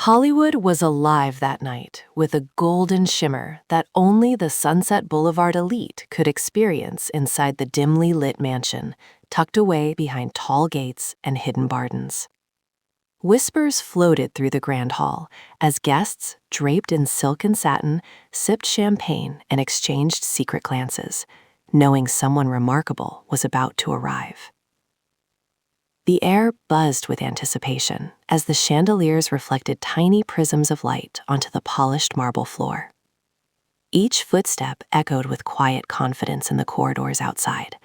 Hollywood was alive that night with a golden shimmer that only the Sunset Boulevard elite could experience inside the dimly lit mansion, tucked away behind tall gates and hidden gardens. Whispers floated through the grand hall as guests, draped in silk and satin, sipped champagne and exchanged secret glances, knowing someone remarkable was about to arrive. The air buzzed with anticipation as the chandeliers reflected tiny prisms of light onto the polished marble floor. Each footstep echoed with quiet confidence in the corridors outside,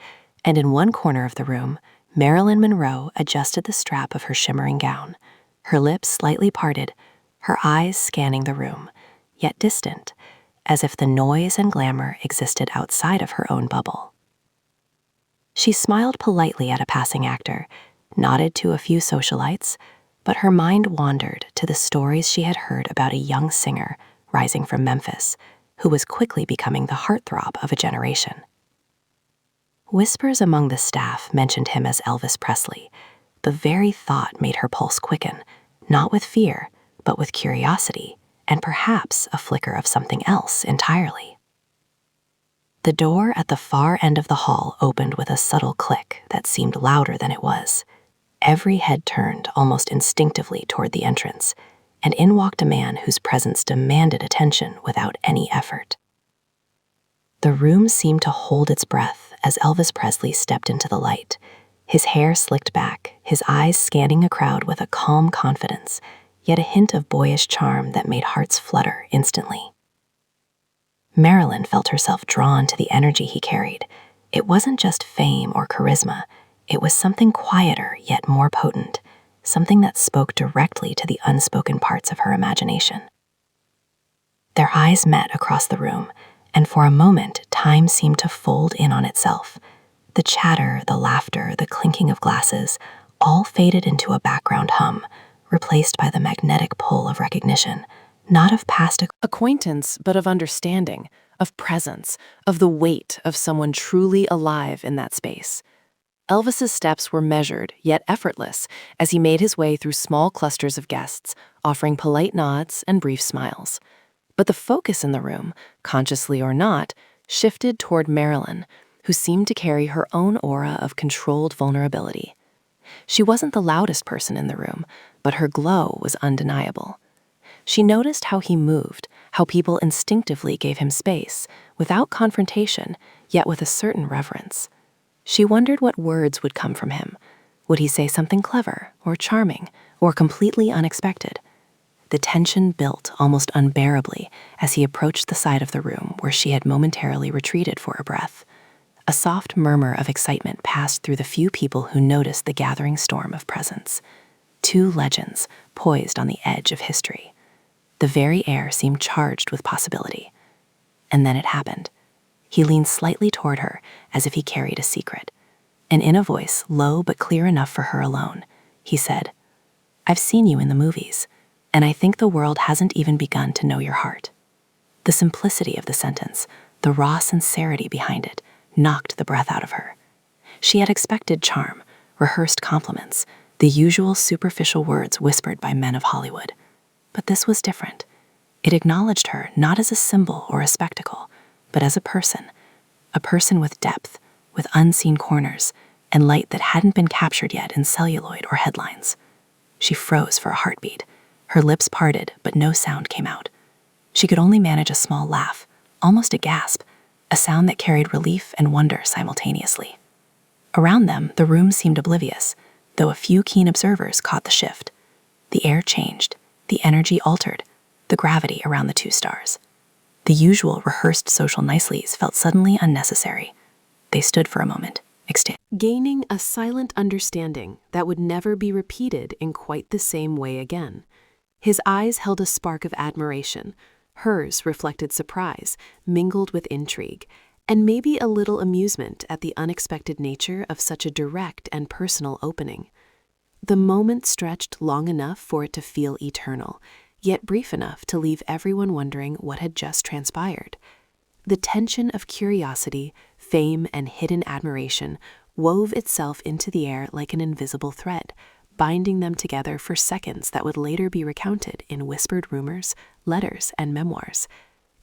and in one corner of the room, Marilyn Monroe adjusted the strap of her shimmering gown, her lips slightly parted, her eyes scanning the room, yet distant, as if the noise and glamour existed outside of her own bubble. She smiled politely at a passing actor, nodded to a few socialites, but her mind wandered to the stories she had heard about a young singer rising from Memphis who was quickly becoming the heartthrob of a generation. Whispers among the staff mentioned him as Elvis Presley. The very thought made her pulse quicken, not with fear, but with curiosity, and perhaps a flicker of something else entirely. The door at the far end of the hall opened with a subtle click that seemed louder than it was. Every head turned almost instinctively toward the entrance, and in walked a man whose presence demanded attention without any effort. The room seemed to hold its breath as Elvis Presley stepped into the light, his hair slicked back, his eyes scanning a crowd with a calm confidence, yet a hint of boyish charm that made hearts flutter instantly. Marilyn felt herself drawn to the energy he carried. It wasn't just fame or charisma. It was something quieter yet more potent, something that spoke directly to the unspoken parts of her imagination. Their eyes met across the room, and for a moment time seemed to fold in on itself. The chatter, the laughter, the clinking of glasses, all faded into a background hum, replaced by the magnetic pull of recognition, not of past acquaintance, but of understanding, of presence, of the weight of someone truly alive in that space. Elvis's steps were measured, yet effortless, as he made his way through small clusters of guests, offering polite nods and brief smiles. But the focus in the room, consciously or not, shifted toward Marilyn, who seemed to carry her own aura of controlled vulnerability. She wasn't the loudest person in the room, but her glow was undeniable. She noticed how he moved, how people instinctively gave him space, without confrontation, yet with a certain reverence. She wondered what words would come from him. Would he say something clever, or charming, or completely unexpected? The tension built almost unbearably as he approached the side of the room where she had momentarily retreated for a breath. A soft murmur of excitement passed through the few people who noticed the gathering storm of presence. Two legends poised on the edge of history. The very air seemed charged with possibility. And then it happened. He leaned slightly toward her as if he carried a secret. And in a voice low but clear enough for her alone, he said, "I've seen you in the movies, and I think the world hasn't even begun to know your heart." The simplicity of the sentence, the raw sincerity behind it, knocked the breath out of her. She had expected charm, rehearsed compliments, the usual superficial words whispered by men of Hollywood. But this was different. It acknowledged her not as a symbol or a spectacle, but as a person with depth, with unseen corners, and light that hadn't been captured yet in celluloid or headlines. She froze for a heartbeat. Her lips parted, but no sound came out. She could only manage a small laugh, almost a gasp, a sound that carried relief and wonder simultaneously. Around them, the room seemed oblivious, though a few keen observers caught the shift. The air changed, the energy altered, the gravity around the two stars. The usual rehearsed social niceties felt suddenly unnecessary. They stood for a moment, gaining a silent understanding that would never be repeated in quite the same way again. His eyes held a spark of admiration. Hers reflected surprise, mingled with intrigue, and maybe a little amusement at the unexpected nature of such a direct and personal opening. The moment stretched long enough for it to feel eternal, yet brief enough to leave everyone wondering what had just transpired. The tension of curiosity, fame, and hidden admiration wove itself into the air like an invisible thread, binding them together for seconds that would later be recounted in whispered rumors, letters, and memoirs.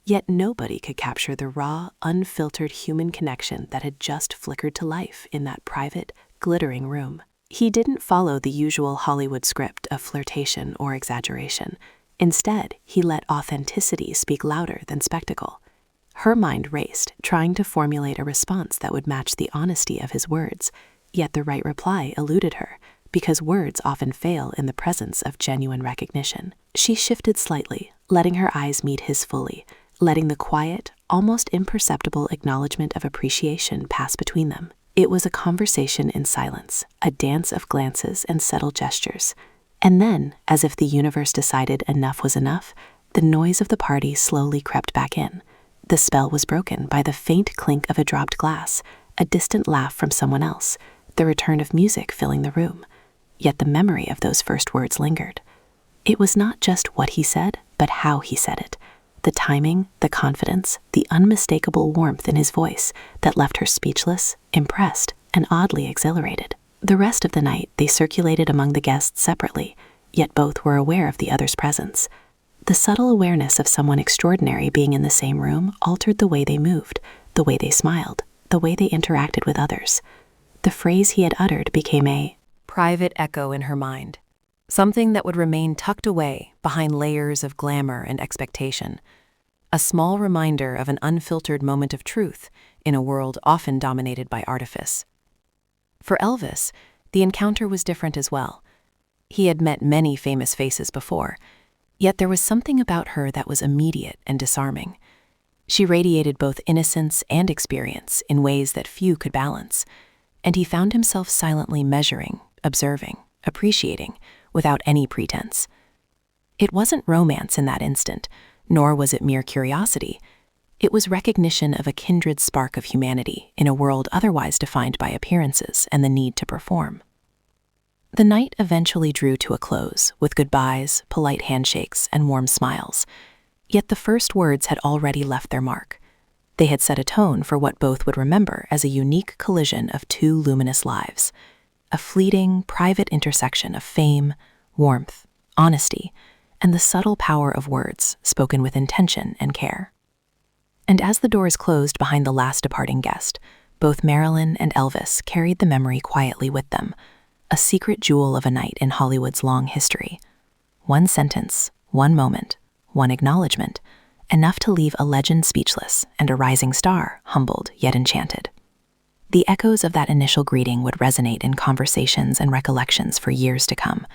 Yet nobody could capture the raw, unfiltered human connection that had just flickered to life in that private, glittering room. He didn't follow the usual Hollywood script of flirtation or exaggeration. Instead, he let authenticity speak louder than spectacle. Her mind raced, trying to formulate a response that would match the honesty of his words, yet the right reply eluded her, because words often fail in the presence of genuine recognition. She shifted slightly, letting her eyes meet his fully, letting the quiet, almost imperceptible acknowledgement of appreciation pass between them. It was a conversation in silence, a dance of glances and subtle gestures. And then, as if the universe decided enough was enough, the noise of the party slowly crept back in. The spell was broken by the faint clink of a dropped glass, a distant laugh from someone else, the return of music filling the room. Yet the memory of those first words lingered. It was not just what he said, but how he said it. The timing, the confidence, the unmistakable warmth in his voice that left her speechless, impressed, and oddly exhilarated. The rest of the night they circulated among the guests separately, yet both were aware of the other's presence. The subtle awareness of someone extraordinary being in the same room altered the way they moved, the way they smiled, the way they interacted with others. The phrase he had uttered became a private echo in her mind, something that would remain tucked away behind layers of glamour and expectation, a small reminder of an unfiltered moment of truth in a world often dominated by artifice. For Elvis, the encounter was different as well. He had met many famous faces before, yet there was something about her that was immediate and disarming. She radiated both innocence and experience in ways that few could balance, and he found himself silently measuring, observing, appreciating, without any pretense. It wasn't romance in that instant, nor was it mere curiosity. It was recognition of a kindred spark of humanity in a world otherwise defined by appearances and the need to perform. The night eventually drew to a close, with goodbyes, polite handshakes, and warm smiles. Yet the first words had already left their mark. They had set a tone for what both would remember as a unique collision of two luminous lives, a fleeting, private intersection of fame, warmth, honesty, and the subtle power of words spoken with intention and care. And as the doors closed behind the last departing guest, both Marilyn and Elvis carried the memory quietly with them, a secret jewel of a night in Hollywood's long history. One sentence, one moment, one acknowledgement, enough to leave a legend speechless and a rising star humbled yet enchanted. The echoes of that initial greeting would resonate in conversations and recollections for years to come,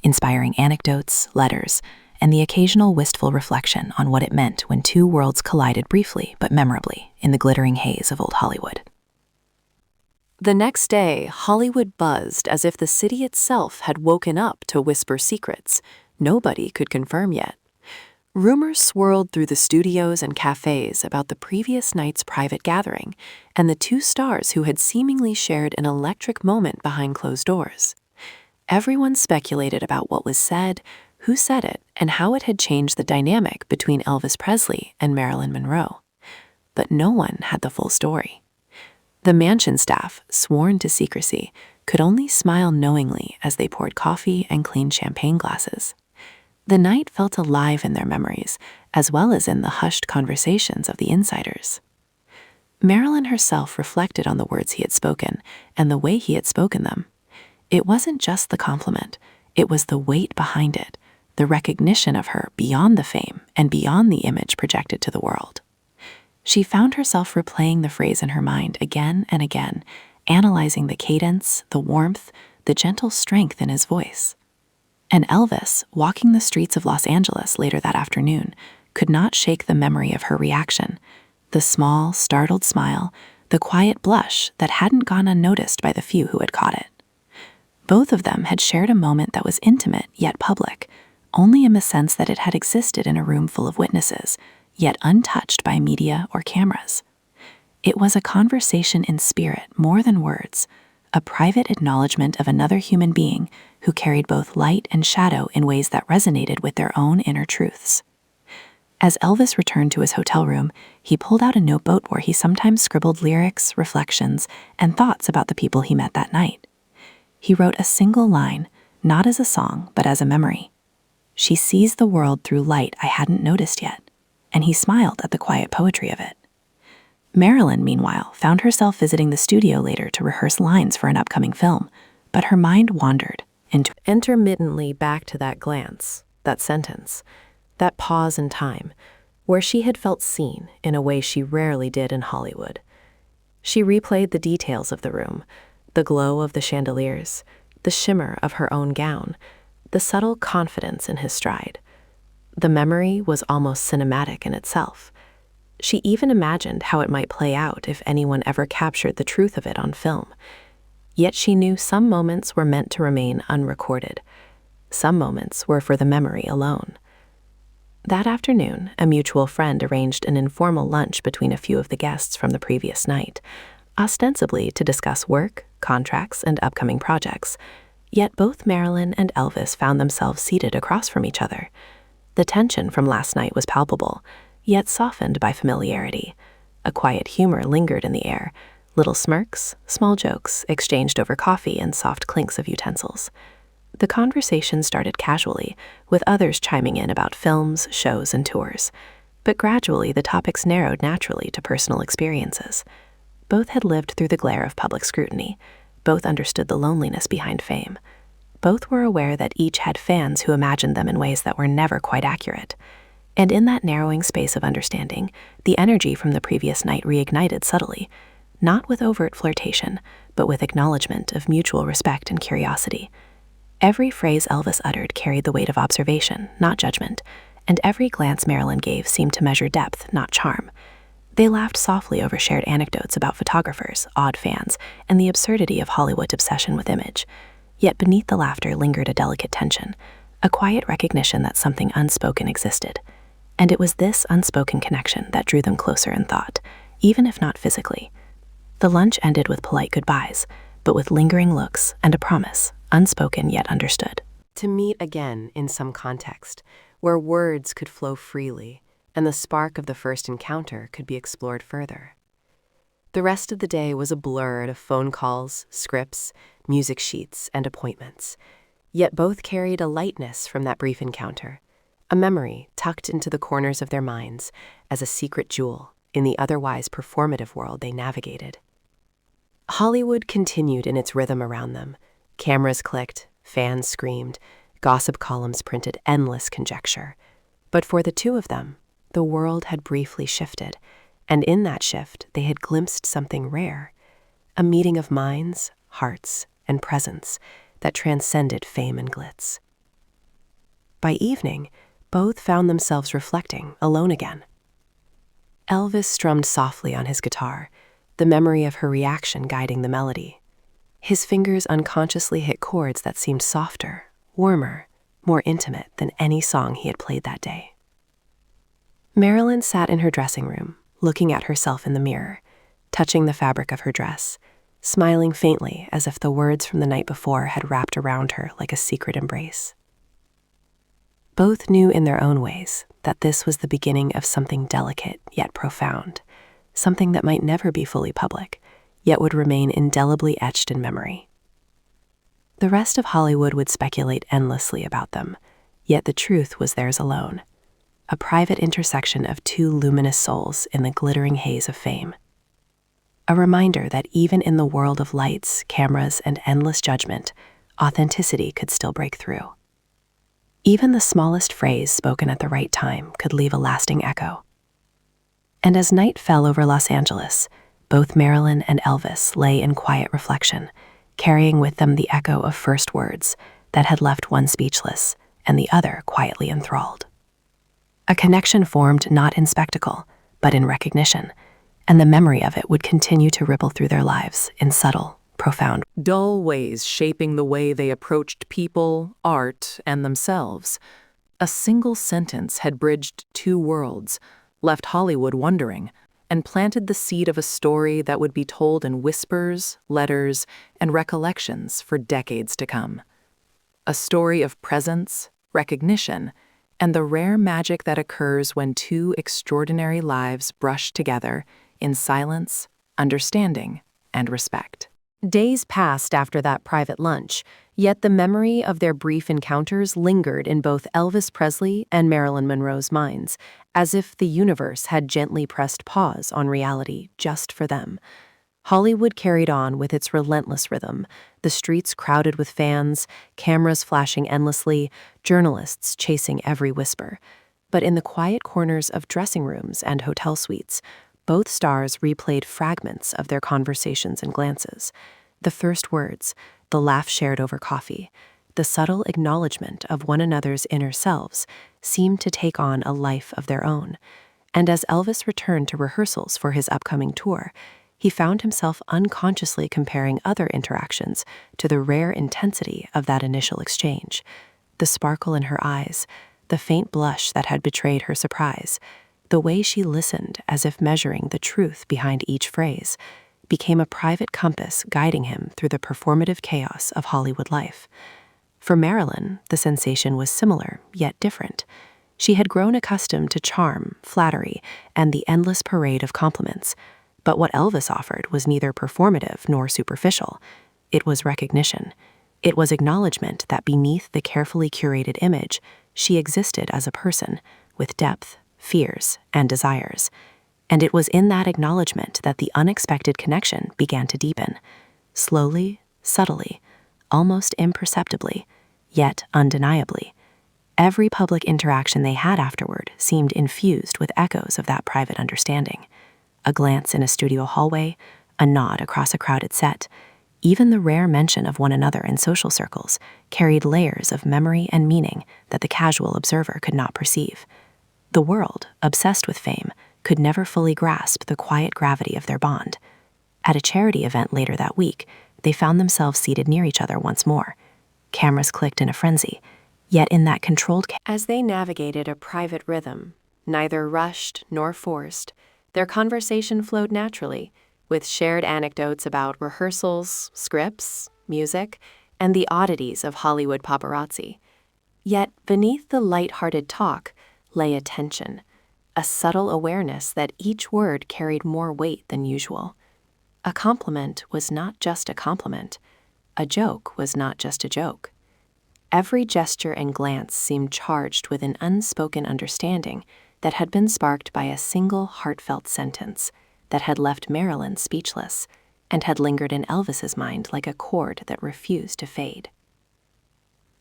inspiring anecdotes, letters, and the occasional wistful reflection on what it meant when two worlds collided briefly but memorably in the glittering haze of old Hollywood. The next day, Hollywood buzzed as if the city itself had woken up to whisper secrets nobody could confirm yet. Rumors swirled through the studios and cafes about the previous night's private gathering and the two stars who had seemingly shared an electric moment behind closed doors. Everyone speculated about what was said, who said it, and how it had changed the dynamic between Elvis Presley and Marilyn Monroe. But no one had the full story. The mansion staff, sworn to secrecy, could only smile knowingly as they poured coffee and cleaned champagne glasses. The night felt alive in their memories, as well as in the hushed conversations of the insiders. Marilyn herself reflected on the words he had spoken and the way he had spoken them. It wasn't just the compliment, it was the weight behind it, the recognition of her beyond the fame and beyond the image projected to the world. She found herself replaying the phrase in her mind again and again, analyzing the cadence, the warmth, the gentle strength in his voice. And Elvis, walking the streets of Los Angeles later that afternoon, could not shake the memory of her reaction, the small, startled smile, the quiet blush that hadn't gone unnoticed by the few who had caught it. Both of them had shared a moment that was intimate yet public, only in the sense that it had existed in a room full of witnesses, yet untouched by media or cameras. It was a conversation in spirit more than words, a private acknowledgement of another human being who carried both light and shadow in ways that resonated with their own inner truths. As Elvis returned to his hotel room, he pulled out a notebook where he sometimes scribbled lyrics, reflections, and thoughts about the people he met that night. He wrote a single line, not as a song, but as a memory. She sees the world through light I hadn't noticed yet, and he smiled at the quiet poetry of it. Marilyn, meanwhile, found herself visiting the studio later to rehearse lines for an upcoming film, but her mind wandered intermittently back to that glance, that sentence, that pause in time, where she had felt seen in a way she rarely did in Hollywood. She replayed the details of the room, the glow of the chandeliers, the shimmer of her own gown, the subtle confidence in his stride. The memory was almost cinematic in itself. She even imagined how it might play out if anyone ever captured the truth of it on film. Yet she knew some moments were meant to remain unrecorded. Some moments were for the memory alone. That afternoon, a mutual friend arranged an informal lunch between a few of the guests from the previous night, ostensibly to discuss work, contracts, and upcoming projects. Yet both Marilyn and Elvis found themselves seated across from each other. The tension from last night was palpable, yet softened by familiarity. A quiet humor lingered in the air, little smirks, small jokes exchanged over coffee and soft clinks of utensils. The conversation started casually, with others chiming in about films, shows, and tours. But gradually the topics narrowed naturally to personal experiences. Both had lived through the glare of public scrutiny. Both understood the loneliness behind fame. Both were aware that each had fans who imagined them in ways that were never quite accurate. And in that narrowing space of understanding, the energy from the previous night reignited subtly, not with overt flirtation, but with acknowledgement of mutual respect and curiosity. Every phrase Elvis uttered carried the weight of observation, not judgment, and every glance Marilyn gave seemed to measure depth, not charm. They laughed softly over shared anecdotes about photographers, odd fans, and the absurdity of Hollywood's obsession with image. Yet beneath the laughter lingered a delicate tension, a quiet recognition that something unspoken existed. And it was this unspoken connection that drew them closer in thought, even if not physically. The lunch ended with polite goodbyes, but with lingering looks and a promise, unspoken yet understood. To meet again in some context, where words could flow freely, and the spark of the first encounter could be explored further. The rest of the day was a blur of phone calls, scripts, music sheets, and appointments. Yet both carried a lightness from that brief encounter, a memory tucked into the corners of their minds as a secret jewel in the otherwise performative world they navigated. Hollywood continued in its rhythm around them. Cameras clicked, fans screamed, gossip columns printed endless conjecture. But for the two of them, the world had briefly shifted, and in that shift they had glimpsed something rare, a meeting of minds, hearts, and presence that transcended fame and glitz. By evening, both found themselves reflecting, alone again. Elvis strummed softly on his guitar, the memory of her reaction guiding the melody. His fingers unconsciously hit chords that seemed softer, warmer, more intimate than any song he had played that day. Marilyn sat in her dressing room, looking at herself in the mirror, touching the fabric of her dress, smiling faintly as if the words from the night before had wrapped around her like a secret embrace. Both knew in their own ways that this was the beginning of something delicate yet profound, something that might never be fully public, yet would remain indelibly etched in memory. The rest of Hollywood would speculate endlessly about them, yet the truth was theirs alone, a private intersection of two luminous souls in the glittering haze of fame. A reminder that even in the world of lights, cameras, and endless judgment, authenticity could still break through. Even the smallest phrase spoken at the right time could leave a lasting echo. And as night fell over Los Angeles, both Marilyn and Elvis lay in quiet reflection, carrying with them the echo of first words that had left one speechless and the other quietly enthralled. A connection formed not in spectacle, but in recognition, and the memory of it would continue to ripple through their lives in subtle, profound, dull ways shaping the way they approached people, art, and themselves. A single sentence had bridged two worlds, left Hollywood wondering, and planted the seed of a story that would be told in whispers, letters, and recollections for decades to come. A story of presence, recognition, and the rare magic that occurs when two extraordinary lives brush together in silence, understanding, and respect. Days passed after that private lunch, Yet the memory of their brief encounters lingered in both Elvis Presley and Marilyn Monroe's minds, as if the universe had gently pressed pause on reality just for them. Hollywood carried on with its relentless rhythm, the streets crowded with fans, cameras flashing endlessly, journalists chasing every whisper. But in the quiet corners of dressing rooms and hotel suites, both stars replayed fragments of their conversations and glances. The first words, the laugh shared over coffee, the subtle acknowledgement of one another's inner selves seemed to take on a life of their own. And as Elvis returned to rehearsals for his upcoming tour, he found himself unconsciously comparing other interactions to the rare intensity of that initial exchange. The sparkle in her eyes, the faint blush that had betrayed her surprise, the way she listened as if measuring the truth behind each phrase, became a private compass guiding him through the performative chaos of Hollywood life. For Marilyn, the sensation was similar, yet different. She had grown accustomed to charm, flattery, and the endless parade of compliments. But what Elvis offered was neither performative nor superficial. It was recognition. It was acknowledgement that beneath the carefully curated image, she existed as a person, with depth, fears, and desires. And it was in that acknowledgement that the unexpected connection began to deepen. Slowly, subtly, almost imperceptibly, yet undeniably. Every public interaction they had afterward seemed infused with echoes of that private understanding. A glance in a studio hallway, a nod across a crowded set, even the rare mention of one another in social circles carried layers of memory and meaning that the casual observer could not perceive. The world, obsessed with fame, could never fully grasp the quiet gravity of their bond. At a charity event later that week, they found themselves seated near each other once more. Cameras clicked in a frenzy, yet in that controlled As they navigated a private rhythm, neither rushed nor forced, their conversation flowed naturally, with shared anecdotes about rehearsals, scripts, music, and the oddities of Hollywood paparazzi. Yet beneath the light-hearted talk lay a tension, a subtle awareness that each word carried more weight than usual. A compliment was not just a compliment. A joke was not just a joke. Every gesture and glance seemed charged with an unspoken understanding that had been sparked by a single heartfelt sentence that had left Marilyn speechless and had lingered in Elvis's mind like a chord that refused to fade.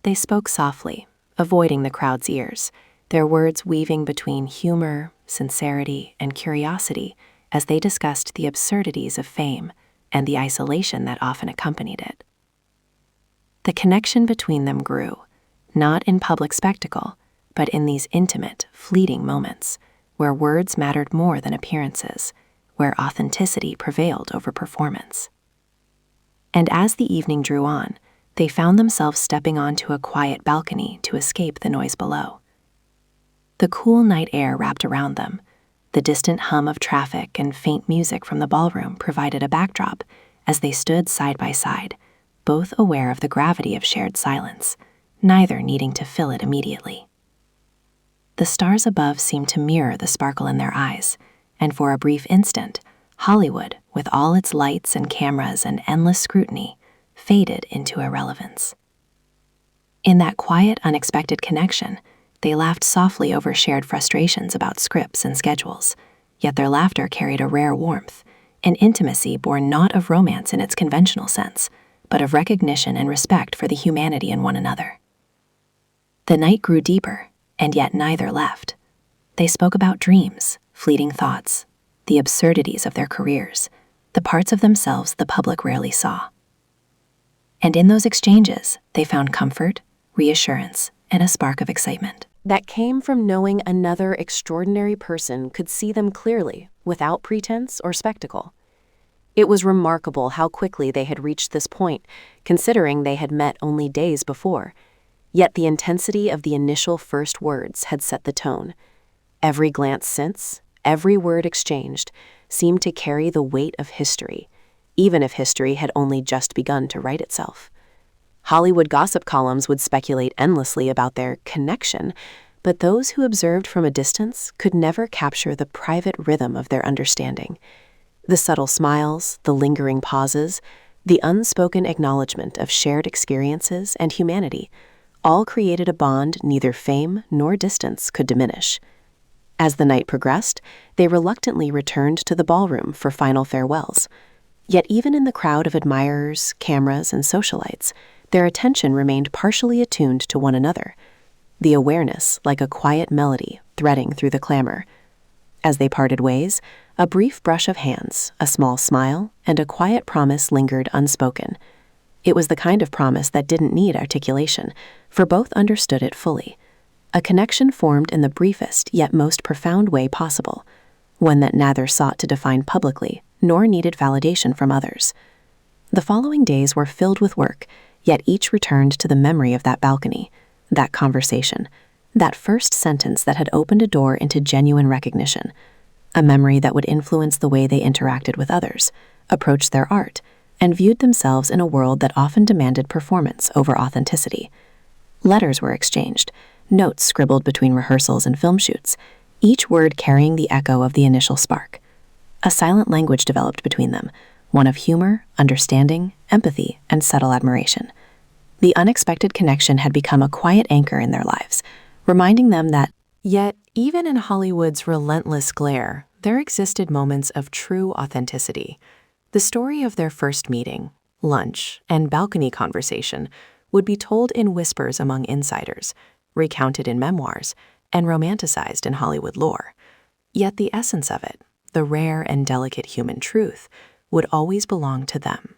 They spoke softly, avoiding the crowd's ears, their words weaving between humor, sincerity, and curiosity as they discussed the absurdities of fame and the isolation that often accompanied it. The connection between them grew, not in public spectacle, but in these intimate, fleeting moments, where words mattered more than appearances, where authenticity prevailed over performance. And as the evening drew on, they found themselves stepping onto a quiet balcony to escape the noise below. The cool night air wrapped around them. The distant hum of traffic and faint music from the ballroom provided a backdrop as they stood side by side, both aware of the gravity of shared silence, neither needing to fill it immediately. The stars above seemed to mirror the sparkle in their eyes, and for a brief instant, Hollywood, with all its lights and cameras and endless scrutiny, faded into irrelevance. In that quiet, unexpected connection, they laughed softly over shared frustrations about scripts and schedules, yet their laughter carried a rare warmth, an intimacy born not of romance in its conventional sense, but of recognition and respect for the humanity in one another. The night grew deeper, and yet neither left. They spoke about dreams, fleeting thoughts, the absurdities of their careers, the parts of themselves the public rarely saw. And in those exchanges, they found comfort, reassurance, and a spark of excitement that came from knowing another extraordinary person could see them clearly, without pretense or spectacle. It was remarkable how quickly they had reached this point, considering they had met only days before. Yet the intensity of the initial first words had set the tone. Every glance since, every word exchanged, seemed to carry the weight of history, even if history had only just begun to write itself. Hollywood gossip columns would speculate endlessly about their connection, but those who observed from a distance could never capture the private rhythm of their understanding. The subtle smiles, the lingering pauses, The unspoken acknowledgement of shared experiences and humanity all created a bond neither fame nor distance could diminish. As the night progressed, they reluctantly returned to the ballroom for final farewells. Yet even in the crowd of admirers, cameras, and socialites, their attention remained partially attuned to one another, the awareness like a quiet melody threading through the clamor. As they parted ways, a brief brush of hands, a small smile, and a quiet promise lingered unspoken. It was the kind of promise that didn't need articulation, for both understood it fully. A connection formed in the briefest yet most profound way possible, one that neither sought to define publicly nor needed validation from others. The following days were filled with work, yet each returned to the memory of that balcony, that conversation, that first sentence that had opened a door into genuine recognition, a memory that would influence the way they interacted with others, approached their art, and viewed themselves in a world that often demanded performance over authenticity. Letters were exchanged, notes scribbled between rehearsals and film shoots, each word carrying the echo of the initial spark. A silent language developed between them, one of humor, understanding, empathy, and subtle admiration. The unexpected connection had become a quiet anchor in their lives, reminding them that, Yet, even in Hollywood's relentless glare, there existed moments of true authenticity. The story of their first meeting, lunch, and balcony conversation would be told in whispers among insiders, recounted in memoirs, and romanticized in Hollywood lore. Yet the essence of it, the rare and delicate human truth, would always belong to them.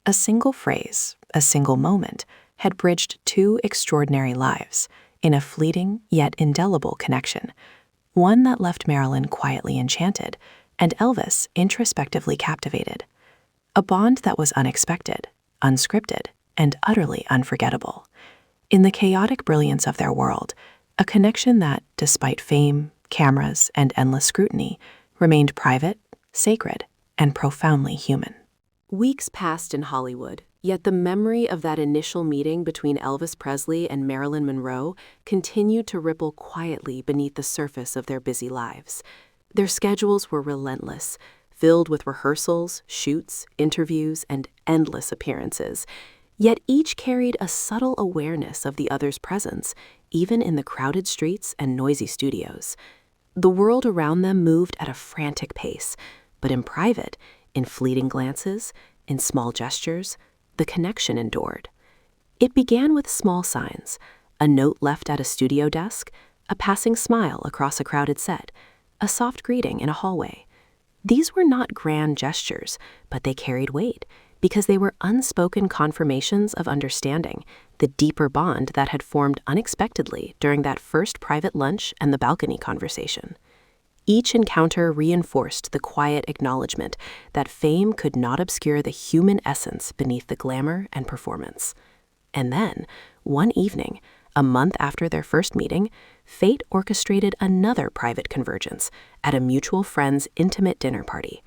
A single phrase, a single moment, had bridged two extraordinary lives in a fleeting yet indelible connection, one that left Marilyn quietly enchanted and Elvis introspectively captivated. A bond that was unexpected, unscripted, and utterly unforgettable. In the chaotic brilliance of their world, a connection that, despite fame, cameras, and endless scrutiny, remained private, sacred, and profoundly human. Weeks passed in Hollywood, yet the memory of that initial meeting between Elvis Presley and Marilyn Monroe continued to ripple quietly beneath the surface of their busy lives. Their schedules were relentless, filled with rehearsals, shoots, interviews, and endless appearances. Yet each carried a subtle awareness of the other's presence, even in the crowded streets and noisy studios. The world around them moved at a frantic pace, but in private, in fleeting glances, in small gestures, the connection endured. It began with small signs, a note left at a studio desk, a passing smile across a crowded set, a soft greeting in a hallway. These were not grand gestures, but they carried weight because they were unspoken confirmations of understanding, the deeper bond that had formed unexpectedly during that first private lunch and the balcony conversation. Each encounter reinforced the quiet acknowledgement that fame could not obscure the human essence beneath the glamour and performance. And then, one evening, a month after their first meeting, fate orchestrated another private convergence at a mutual friend's intimate dinner party.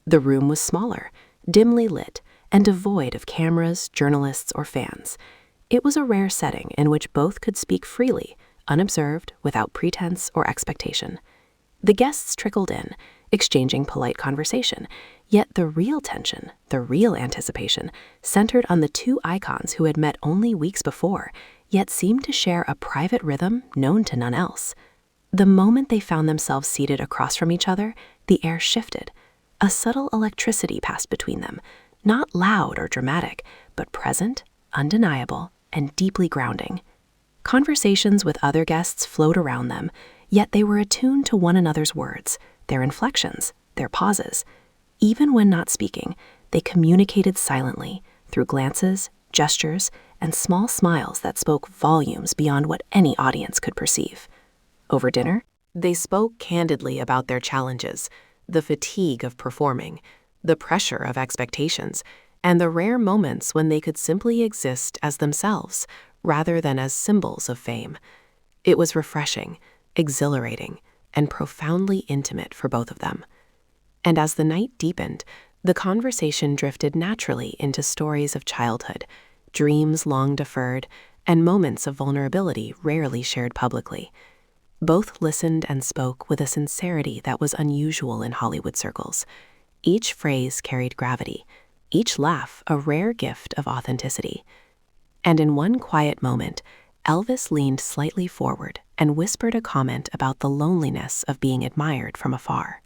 The room was smaller, dimly lit, and devoid of cameras, journalists, or fans. It was a rare setting in which both could speak freely, unobserved, without pretense or expectation. The guests trickled in, exchanging polite conversation, yet the real tension, the real anticipation, centered on the two icons who had met only weeks before, yet seemed to share a private rhythm known to none else. The moment they found themselves seated across from each other, the air shifted. A subtle electricity passed between them, not loud or dramatic, but present, undeniable, and deeply grounding. Conversations with other guests flowed around them, yet they were attuned to one another's words, their inflections, their pauses. Even when not speaking, they communicated silently through glances, gestures, and small smiles that spoke volumes beyond what any audience could perceive. Over dinner, they spoke candidly about their challenges, the fatigue of performing, the pressure of expectations, and the rare moments when they could simply exist as themselves rather than as symbols of fame. It was refreshing, exhilarating, and profoundly intimate for both of them. And as the night deepened, the conversation drifted naturally into stories of childhood, dreams long deferred, and moments of vulnerability rarely shared publicly. Both listened and spoke with a sincerity that was unusual in Hollywood circles. Each phrase carried gravity, each laugh a rare gift of authenticity. And in one quiet moment, Elvis leaned slightly forward and whispered a comment about the loneliness of being admired from afar.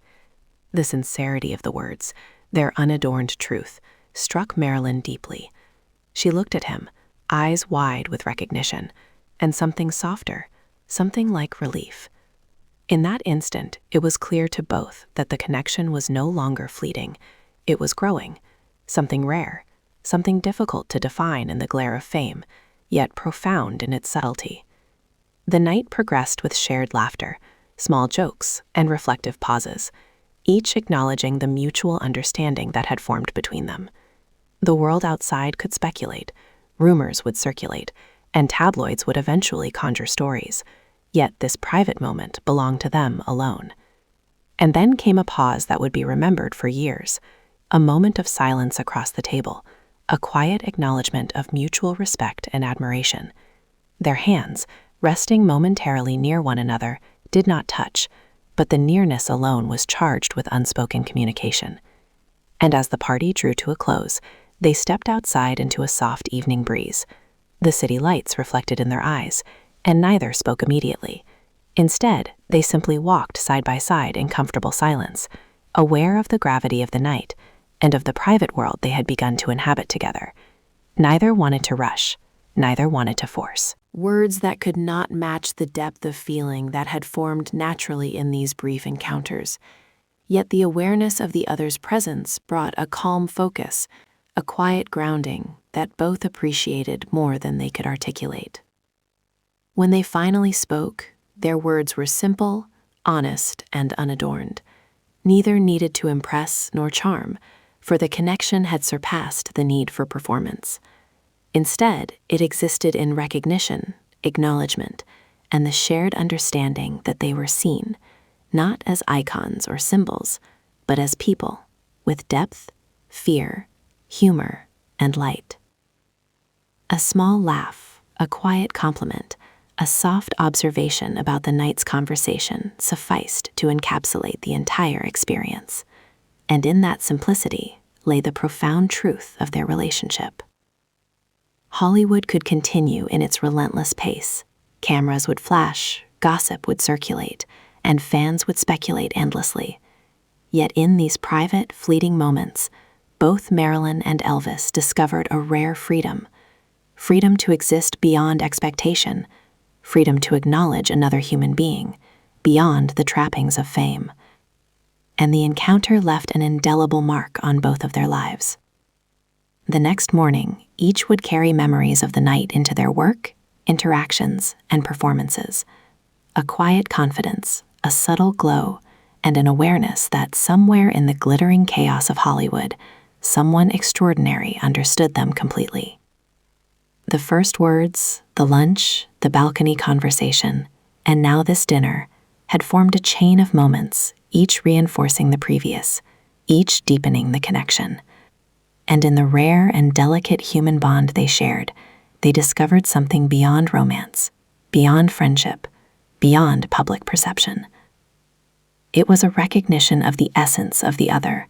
The sincerity of the words, their unadorned truth, struck Marilyn deeply. She looked at him, eyes wide with recognition, and something softer, something like relief. In that instant, it was clear to both that the connection was no longer fleeting. It was growing, something rare, something difficult to define in the glare of fame, yet profound in its subtlety. The night progressed with shared laughter, small jokes, and reflective pauses, each acknowledging the mutual understanding that had formed between them. The world outside could speculate, rumors would circulate, and tabloids would eventually conjure stories, yet this private moment belonged to them alone. And then came a pause that would be remembered for years, a moment of silence across the table, a quiet acknowledgement of mutual respect and admiration. Their hands, resting momentarily near one another, did not touch, but the nearness alone was charged with unspoken communication. And as the party drew to a close, they stepped outside into a soft evening breeze. The city lights reflected in their eyes, and neither spoke immediately. Instead, they simply walked side by side in comfortable silence, aware of the gravity of the night and of the private world they had begun to inhabit together. Neither wanted to rush, neither wanted to force. Words that could not match the depth of feeling that had formed naturally in these brief encounters. Yet the awareness of the other's presence brought a calm focus, a quiet grounding that both appreciated more than they could articulate. When they finally spoke, their words were simple, honest, and unadorned. Neither needed to impress nor charm, for the connection had surpassed the need for performance. Instead, it existed in recognition, acknowledgement, and the shared understanding that they were seen, not as icons or symbols, but as people, with depth, fear, humor, and light. A small laugh, a quiet compliment, a soft observation about the night's conversation sufficed to encapsulate the entire experience. And in that simplicity lay the profound truth of their relationship. Hollywood could continue in its relentless pace. Cameras would flash, gossip would circulate, and fans would speculate endlessly. Yet in these private, fleeting moments, both Marilyn and Elvis discovered a rare freedom. Freedom to exist beyond expectation, freedom to acknowledge another human being, beyond the trappings of fame. And the encounter left an indelible mark on both of their lives. The next morning, each would carry memories of the night into their work, interactions, and performances. A quiet confidence, a subtle glow, and an awareness that somewhere in the glittering chaos of Hollywood, someone extraordinary understood them completely. The first words, the lunch, the balcony conversation, and now this dinner had formed a chain of moments, each reinforcing the previous, each deepening the connection. And in the rare and delicate human bond they shared, they discovered something beyond romance, beyond friendship, beyond public perception. It was a recognition of the essence of the other,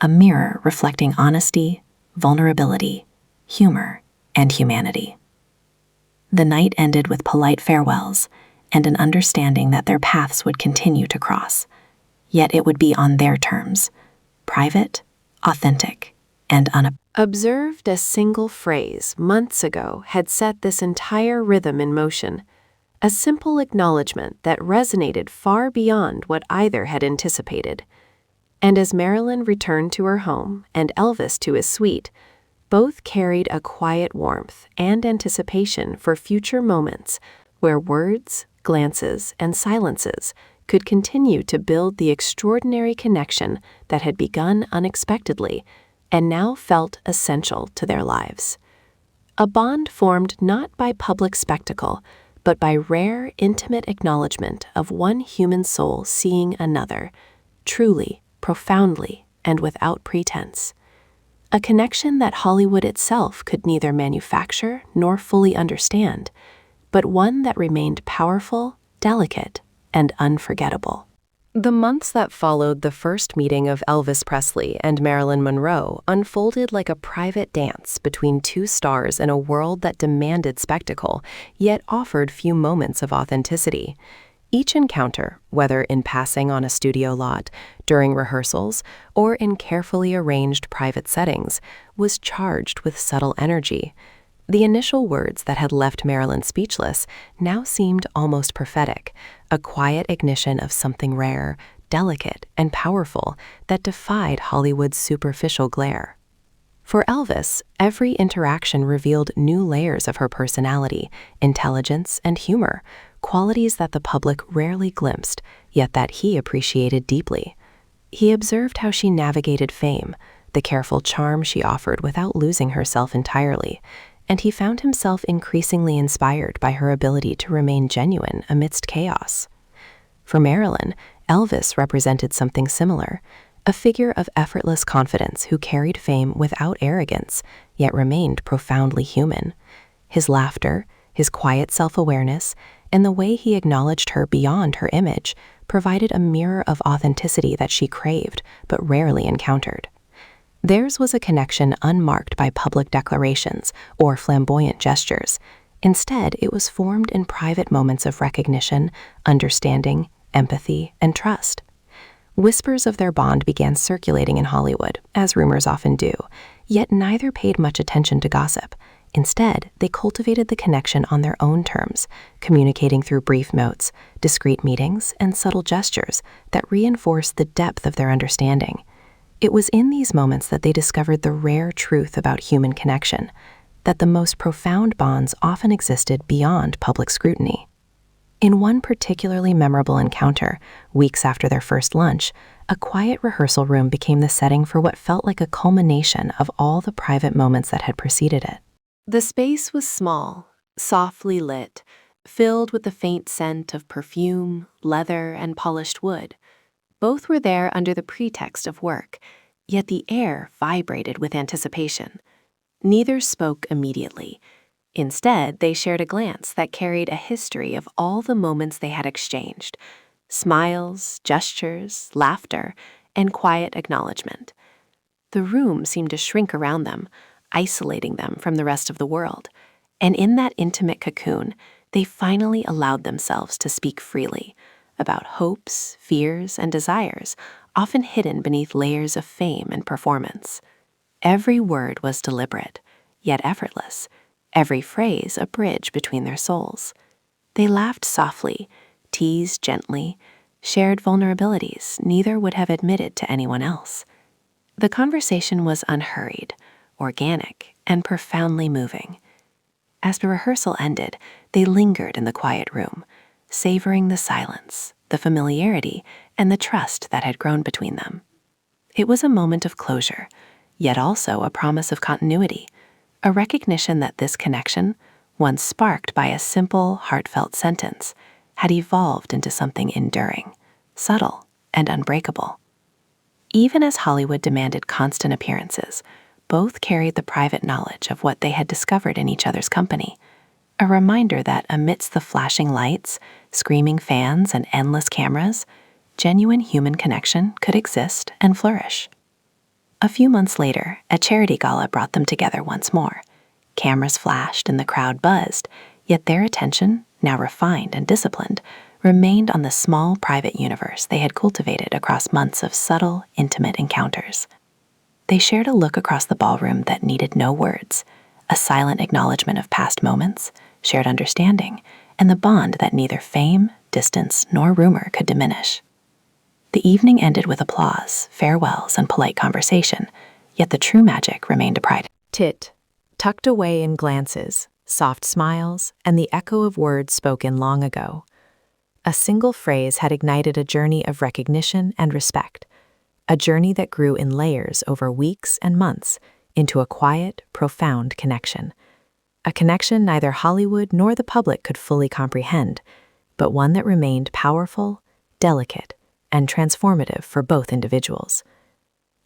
a mirror reflecting honesty, vulnerability, humor, and humanity. The night ended with polite farewells and an understanding that their paths would continue to cross. Yet it would be on their terms, private, authentic, and Observed a single phrase months ago had set this entire rhythm in motion, a simple acknowledgement that resonated far beyond what either had anticipated. And as Marilyn returned to her home and Elvis to his suite, both carried a quiet warmth and anticipation for future moments where words, glances, and silences could continue to build the extraordinary connection that had begun unexpectedly and now felt essential to their lives. A bond formed not by public spectacle, but by rare, intimate acknowledgement of one human soul seeing another, truly, profoundly, and without pretense. A connection that Hollywood itself could neither manufacture nor fully understand, but one that remained powerful, delicate, and unforgettable. The months that followed the first meeting of Elvis Presley and Marilyn Monroe unfolded like a private dance between two stars in a world that demanded spectacle, yet offered few moments of authenticity. Each encounter, whether in passing on a studio lot, during rehearsals, or in carefully arranged private settings, was charged with subtle energy. The initial words that had left Marilyn speechless now seemed almost prophetic, a quiet ignition of something rare, delicate, and powerful that defied Hollywood's superficial glare. For Elvis, every interaction revealed new layers of her personality, intelligence, and humor, qualities that the public rarely glimpsed, yet that he appreciated deeply. He observed how she navigated fame, the careful charm she offered without losing herself entirely, and he found himself increasingly inspired by her ability to remain genuine amidst chaos. For Marilyn, Elvis represented something similar, a figure of effortless confidence who carried fame without arrogance, yet remained profoundly human. His laughter, his quiet self-awareness, and the way he acknowledged her beyond her image provided a mirror of authenticity that she craved but rarely encountered. Theirs was a connection unmarked by public declarations or flamboyant gestures. Instead, it was formed in private moments of recognition, understanding, empathy, and trust. Whispers of their bond began circulating in Hollywood, as rumors often do, yet neither paid much attention to gossip. Instead, they cultivated the connection on their own terms, communicating through brief notes, discreet meetings, and subtle gestures that reinforced the depth of their understanding. It was in these moments that they discovered the rare truth about human connection, that the most profound bonds often existed beyond public scrutiny. In one particularly memorable encounter, weeks after their first lunch, a quiet rehearsal room became the setting for what felt like a culmination of all the private moments that had preceded it. The space was small, softly lit, filled with the faint scent of perfume, leather, and polished wood. Both were there under the pretext of work, yet the air vibrated with anticipation. Neither spoke immediately. Instead, they shared a glance that carried a history of all the moments they had exchanged: smiles, gestures, laughter, and quiet acknowledgement. The room seemed to shrink around them, isolating them from the rest of the world, and in that intimate cocoon, they finally allowed themselves to speak freely about hopes, fears, and desires, often hidden beneath layers of fame and performance. Every word was deliberate, yet effortless, every phrase a bridge between their souls. They laughed softly, teased gently, shared vulnerabilities neither would have admitted to anyone else. The conversation was unhurried, organic, and profoundly moving. As the rehearsal ended, they lingered in the quiet room, savoring the silence, the familiarity, and the trust that had grown between them. It was a moment of closure, yet also a promise of continuity, a recognition that this connection, once sparked by a simple, heartfelt sentence, had evolved into something enduring, subtle, and unbreakable. Even as Hollywood demanded constant appearances, both carried the private knowledge of what they had discovered in each other's company, a reminder that amidst the flashing lights, screaming fans, and endless cameras, genuine human connection could exist and flourish. A few months later, a charity gala brought them together once more. Cameras flashed and the crowd buzzed, yet their attention, now refined and disciplined, remained on the small private universe they had cultivated across months of subtle, intimate encounters. They shared a look across the ballroom that needed no words, a silent acknowledgement of past moments, shared understanding, and the bond that neither fame, distance, nor rumor could diminish. The evening ended with applause, farewells, and polite conversation, yet the true magic remained a private. Tit, tucked away in glances, soft smiles, and the echo of words spoken long ago. A single phrase had ignited a journey of recognition and respect, a journey that grew in layers over weeks and months into a quiet, profound connection. A connection neither Hollywood nor the public could fully comprehend, but one that remained powerful, delicate, and transformative for both individuals.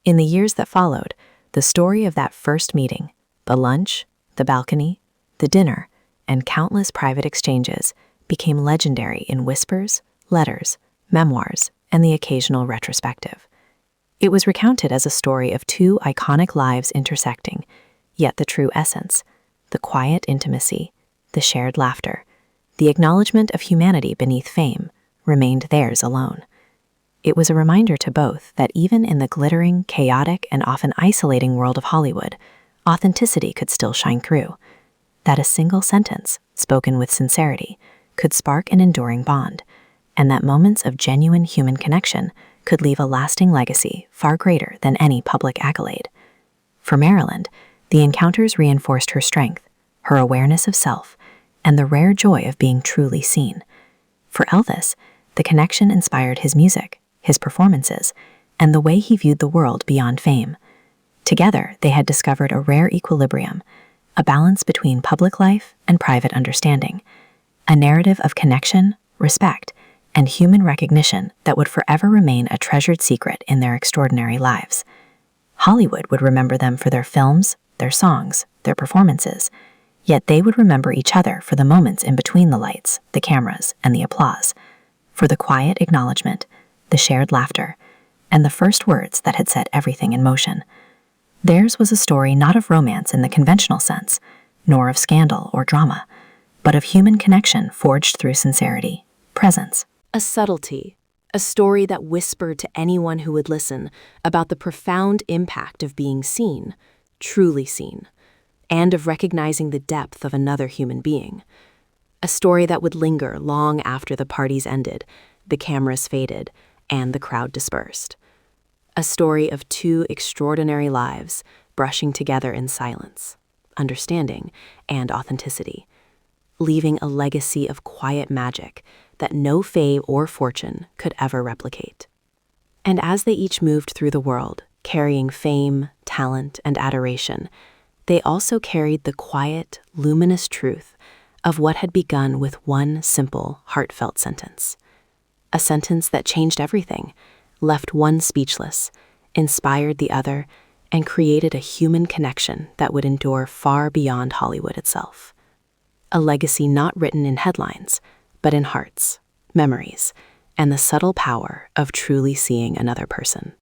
In the years that followed, the story of that first meeting, the lunch, the balcony, the dinner, and countless private exchanges became legendary in whispers, letters, memoirs, and the occasional retrospective. It was recounted as a story of two iconic lives intersecting, yet the true essence, the quiet intimacy, the shared laughter, the acknowledgement of humanity beneath fame, remained theirs alone. It was a reminder to both that even in the glittering, chaotic, and often isolating world of Hollywood, authenticity could still shine through, that a single sentence, spoken with sincerity, could spark an enduring bond, and that moments of genuine human connection could leave a lasting legacy far greater than any public accolade. For Marilyn, the encounters reinforced her strength, her awareness of self, and the rare joy of being truly seen. For Elvis, the connection inspired his music, his performances, and the way he viewed the world beyond fame. Together, they had discovered a rare equilibrium, a balance between public life and private understanding, a narrative of connection, respect, and human recognition that would forever remain a treasured secret in their extraordinary lives. Hollywood would remember them for their films, their songs, their performances, yet they would remember each other for the moments in between the lights, the cameras, and the applause, for the quiet acknowledgement, the shared laughter, and the first words that had set everything in motion. Theirs was a story not of romance in the conventional sense, nor of scandal or drama, but of human connection forged through sincerity, presence, A subtlety, a story that whispered to anyone who would listen about the profound impact of being seen, truly seen, and of recognizing the depth of another human being. A story that would linger long after the parties ended, the cameras faded, and the crowd dispersed. A story of two extraordinary lives brushing together in silence, understanding, and authenticity, leaving a legacy of quiet magic that no fame or fortune could ever replicate. And as they each moved through the world, carrying fame, talent, and adoration, they also carried the quiet, luminous truth of what had begun with one simple, heartfelt sentence. A sentence that changed everything, left one speechless, inspired the other, and created a human connection that would endure far beyond Hollywood itself. A legacy not written in headlines, but in hearts, memories, and the subtle power of truly seeing another person.